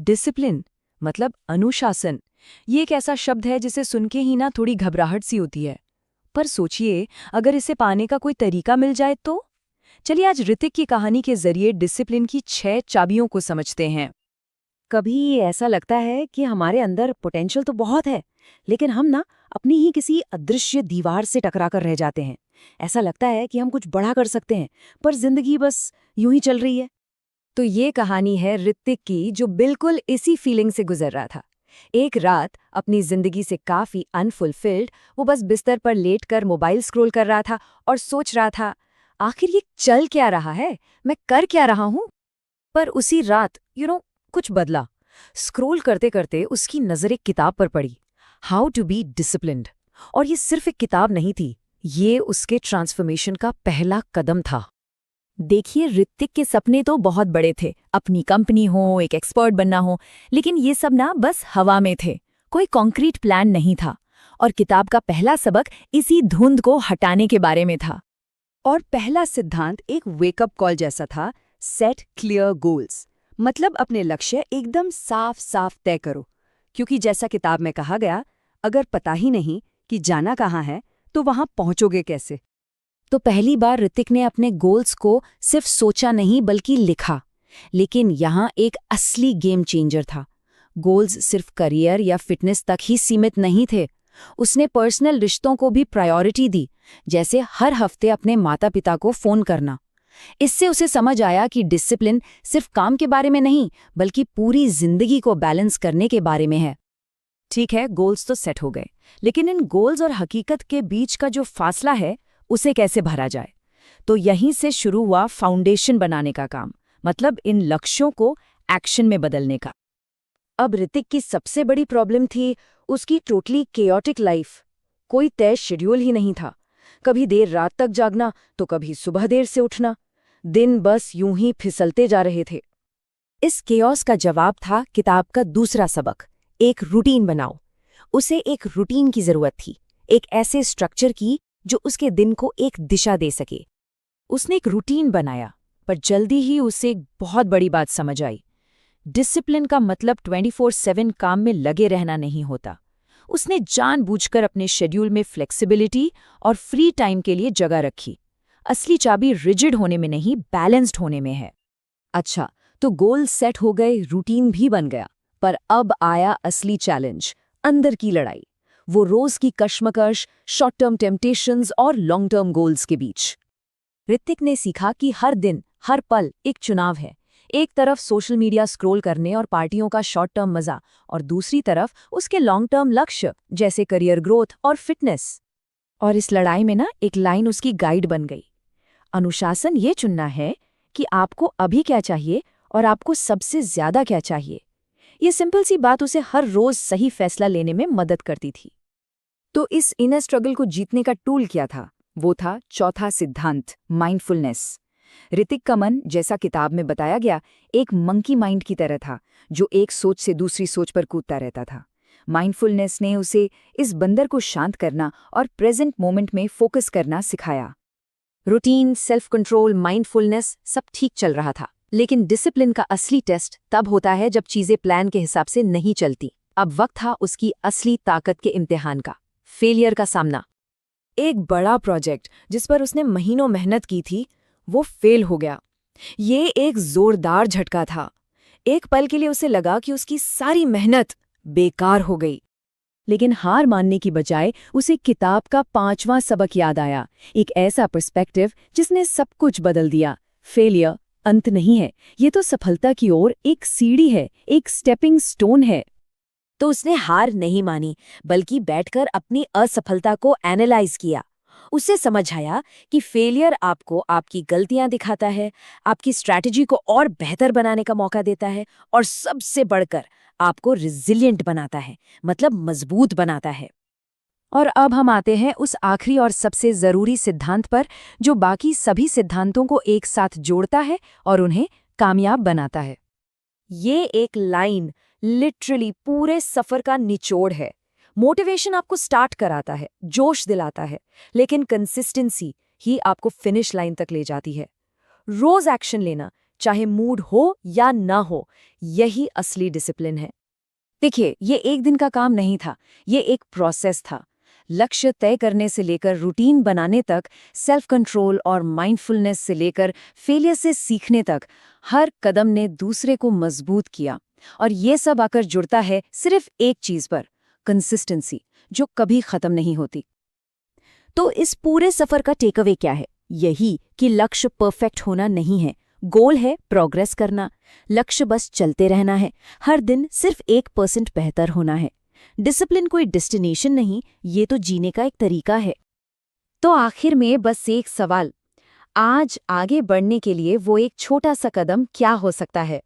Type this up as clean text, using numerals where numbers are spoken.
Discipline मतलब अनुशासन, ये एक ऐसा शब्द है जिसे सुन के ही ना थोड़ी घबराहट सी होती है। पर सोचिए, अगर इसे पाने का कोई तरीका मिल जाए तो? चलिए आज ऋतिक की कहानी के जरिए डिसिप्लिन की 6 चाबियों को समझते हैं। कभी ऐसा लगता है कि हमारे अंदर पोटेंशियल तो बहुत है, लेकिन हम ना अपनी ही किसी अदृश्य दीवार से टकरा कर रह जाते हैं। ऐसा लगता है कि हम कुछ बड़ा कर सकते हैं, पर जिंदगी बस यूं ही चल रही है। तो ये कहानी है ऋतिक की, जो बिल्कुल इसी फीलिंग से गुजर रहा था। एक रात अपनी जिंदगी से काफी अनफुलफिल्ड वो बस बिस्तर पर लेटकर मोबाइल स्क्रॉल कर रहा था और सोच रहा था, आखिर ये चल क्या रहा है, मैं कर क्या रहा हूं। पर उसी रात कुछ बदला। स्क्रॉल करते करते उसकी नजर एक किताब पर पड़ी, हाउ टू बी डिसिप्लिन्ड। और ये सिर्फ एक किताब नहीं थी, ये उसके ट्रांसफॉर्मेशन का पहला कदम था। देखिए, ऋतिक के सपने तो बहुत बड़े थे, अपनी कंपनी हो, एक एक्सपर्ट बनना हो, लेकिन ये सब ना बस हवा में थे। कोई कॉन्क्रीट प्लान नहीं था। और किताब का पहला सबक इसी धुंध को हटाने के बारे में था। और पहला सिद्धांत एक वेकअप कॉल जैसा था, सेट क्लियर गोल्स। मतलब अपने लक्ष्य एकदम साफ साफ तय करो, क्योंकि जैसा किताब में कहा गया, अगर पता ही नहीं कि जाना कहाँ है तो वहां पहुंचोगे कैसे। तो पहली बार ऋतिक ने अपने गोल्स को सिर्फ सोचा नहीं बल्कि लिखा। लेकिन यहाँ एक असली गेम चेंजर था। गोल्स सिर्फ करियर या फिटनेस तक ही सीमित नहीं थे। उसने पर्सनल रिश्तों को भी प्रायोरिटी दी, जैसे हर हफ्ते अपने माता पिता को फोन करना। इससे उसे समझ आया कि डिसिप्लिन सिर्फ काम के बारे में नहीं, बल्कि पूरी जिंदगी को बैलेंस करने के बारे में है। ठीक है, गोल्स तो सेट हो गए, लेकिन इन गोल्स और हकीकत के बीच का जो फासला है उसे कैसे भरा जाए। तो यहीं से शुरू हुआ फाउंडेशन बनाने का काम, मतलब इन लक्ष्यों को एक्शन में बदलने का। अब ऋतिक की सबसे बड़ी प्रॉब्लम थी उसकी टोटली केओटिक लाइफ। कोई तय शेड्यूल ही नहीं था। कभी देर रात तक जागना तो कभी सुबह देर से उठना। दिन बस यूं ही फिसलते जा रहे थे। इस केओस का जवाब था किताब का दूसरा सबक, एक रूटीन बनाओ। उसे एक रूटीन की जरूरत थी, एक ऐसे स्ट्रक्चर की जो उसके दिन को एक दिशा दे सके। उसने एक रूटीन बनाया, पर जल्दी ही उसे एक बहुत बड़ी बात समझ आई। डिसिप्लिन का मतलब 24/7 काम में लगे रहना नहीं होता। उसने जानबूझकर अपने शेड्यूल में फ्लेक्सिबिलिटी और फ्री टाइम के लिए जगह रखी। असली चाबी रिजिड होने में नहीं, बैलेंस्ड होने में है। अच्छा, तो गोल सेट हो गए, रूटीन भी बन गया, पर अब आया असली चैलेंज, अंदर की लड़ाई। वो रोज की कश्मकश, शॉर्ट टर्म टेम्पटेशंस और लॉन्ग टर्म गोल्स के बीच। ऋतिक ने सीखा कि हर दिन, हर पल एक चुनाव है। एक तरफ सोशल मीडिया स्क्रॉल करने और पार्टियों का शॉर्ट टर्म मजा, और दूसरी तरफ उसके लॉन्ग टर्म लक्ष्य जैसे करियर ग्रोथ और फिटनेस। और इस लड़ाई में ना एक लाइन उसकी गाइड बन गई। अनुशासन ये चुनना है कि आपको अभी क्या चाहिए और आपको सबसे ज्यादा क्या चाहिए। ये सिंपल सी बात उसे हर रोज सही फैसला लेने में मदद करती थी। तो इस इनर स्ट्रगल को जीतने का टूल क्या था? वो था चौथा सिद्धांत, माइंडफुलनेस। ऋतिक का मन, जैसा किताब में बताया गया, एक मंकी माइंड की तरह था, जो एक सोच से दूसरी सोच पर कूदता रहता था। माइंडफुलनेस ने उसे इस बंदर को शांत करना और प्रेजेंट मोमेंट में फोकस करना सिखाया। रूटीन, सेल्फ कंट्रोल, माइंडफुलनेस सब ठीक चल रहा था, लेकिन डिसिप्लिन का असली टेस्ट तब होता है जब चीजें प्लान के हिसाब से नहीं चलती। अब वक्त था उसकी असली ताकत के इम्तिहान का, फेलियर का सामना। एक बड़ा प्रोजेक्ट जिस पर उसने महीनों मेहनत की थी, वो फेल हो गया। ये एक जोरदार झटका था। एक पल के लिए उसे लगा कि उसकी सारी मेहनत बेकार हो गई। लेकिन हार मानने की बजाय उसे किताब का 5वां सबक याद आया, एक ऐसा पर्सपेक्टिव जिसने सब कुछ बदल दिया। फेलियर अंत नहीं है, ये तो सफलता की ओर एक सीढ़ी है, एक स्टेपिंग स्टोन है। तो उसने हार नहीं मानी, बल्कि बैठकर अपनी असफलता को एनालाइज किया। उसे समझ आया कि फेलियर आपको आपकी गलतियां दिखाता है, आपकी स्ट्रैटेजी को और बेहतर बनाने का मौका देता है, और सबसे बढ़कर आपको रिजिलिएंट बनाता है, मतलब मजबूत बनाता है। और अब हम आते हैं उस आखिरी और सबसे जरूरी सिद्धांत पर, जो बाकी सभी सिद्धांतों को एक साथ जोड़ता है और उन्हें कामयाब बनाता है। ये एक लाइन लिटरली पूरे सफर का निचोड़ है। मोटिवेशन आपको स्टार्ट कराता है, जोश दिलाता है, लेकिन कंसिस्टेंसी ही आपको फिनिश लाइन तक ले जाती है। रोज एक्शन लेना, चाहे मूड हो या ना हो। यही असली डिसिप्लिन है। देखिए, ये एक दिन का काम नहीं था, ये एक प्रोसेस था। लक्ष्य तय करने से लेकर रूटीन बनाने तक, सेल्फ कंट्रोल और माइंडफुलनेस से लेकर फेलियर से सीखने तक, हर कदम ने दूसरे को मजबूत किया। और ये सब आकर जुड़ता है सिर्फ एक चीज पर, कंसिस्टेंसी, जो कभी खत्म नहीं होती। तो इस पूरे सफर का टेकअवे क्या है? यही कि लक्ष्य परफेक्ट होना नहीं है, गोल है प्रोग्रेस करना। लक्ष्य बस चलते रहना है, हर दिन सिर्फ 1% बेहतर होना है। डिसिप्लिन कोई डेस्टिनेशन नहीं, ये तो जीने का एक तरीका है। तो आखिर में बस एक सवाल, आज आगे बढ़ने के लिए वो एक छोटा सा कदम क्या हो सकता है?